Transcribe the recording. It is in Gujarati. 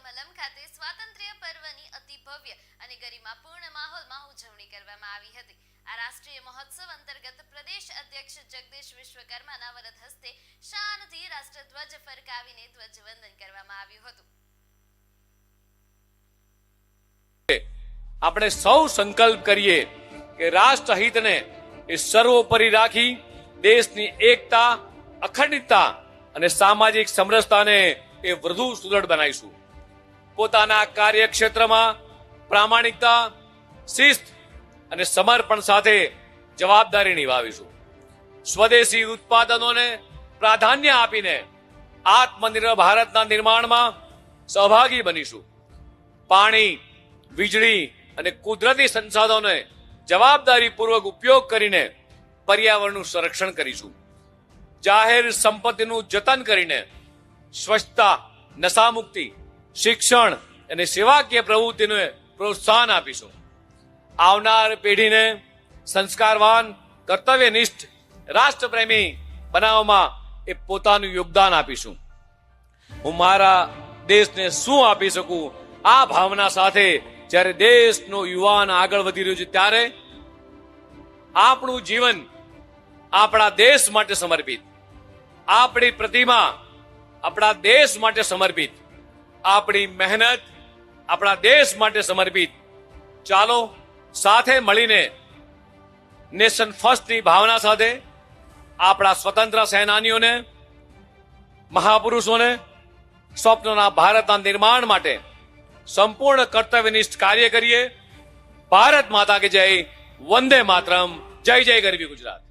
મલમ ખાતે સ્વાતંત્ર્ય પર્વની અતિ ભવ્ય અને ગરિમાપૂર્ણ માહોલમાં ઉજવણી કરવામાં આવી હતી। આ રાષ્ટ્રીય મહોત્સવ અંતર્ગત પ્રદેશ અધ્યક્ષ જગદીશ વિશ્વકર્માના વરદ હસ્તે શાનથી રાષ્ટ્રધ્વજ ફરકાવીને ધ્વજવંદન કરવામાં આવ્યું હતું। આપણે સૌ સંકલ્પ કરીએ કે રાષ્ટ્રહિતને એ સર્વોપરી રાખી દેશની એકતા, અખંડિતતા અને સામાજિક સમરસતાને એ વધુ સુદૃઢ બનાવીશું। પોતાના કાર્યક્ષેત્રમાં પ્રામાણિકતા, શિસ્ત અને સમર્પણ સાથે જવાબદારી નિભાવીશું। સ્વદેશી ઉત્પાદનોને પ્રાધાન્ય આપીને આત્મનિર્ભર ભારતના નિર્માણમાં સહભાગી બનીશું। પાણી, વીજળી અને કુદરતી સંસાધનોને જવાબદારીપૂર્વક ઉપયોગ કરીને પર્યાવરણનું સંરક્ષણ કરીશું। જાહેર સંપત્તિનું જતન કરીને સ્વચ્છતા, નશામુક્તિ, શિક્ષણ અને સેવાકીય પ્રવૃત્તિને પ્રોત્સાહન આપીશું। આવનાર પેઢીને સંસ્કારવાન, કર્તવ્યનિષ્ઠ, રાષ્ટ્રપ્રેમી બનાવવામાં એ પોતાનું યોગદાન આપીશું। હું મારા દેશને શું આપી શકું આ ભાવના સાથે જ્યારે દેશનો યુવાન આગળ વધી રહ્યો છે ત્યારે આપણું જીવન આપણા દેશ માટે સમર્પિત, આપણી પ્રતિમા આપણા દેશ માટે સમર્પિત, આપણી મહેનત આપણા દેશ માટે સમર્પિત। ચાલો સાથે મળીને નેશન ફર્સ્ટની ભાવના સાથે આપણા સ્વતંત્ર સેનાનીઓને, મહાપુરુષોને સ્વપ્નના ભારતના નિર્માણ માટે સંપૂર્ણ કર્તવ્યનિષ્ઠ કાર્ય કરીએ। ભારત માતા કે જય, વંદે માતરમ, જય જય ગરવી ગુજરાત।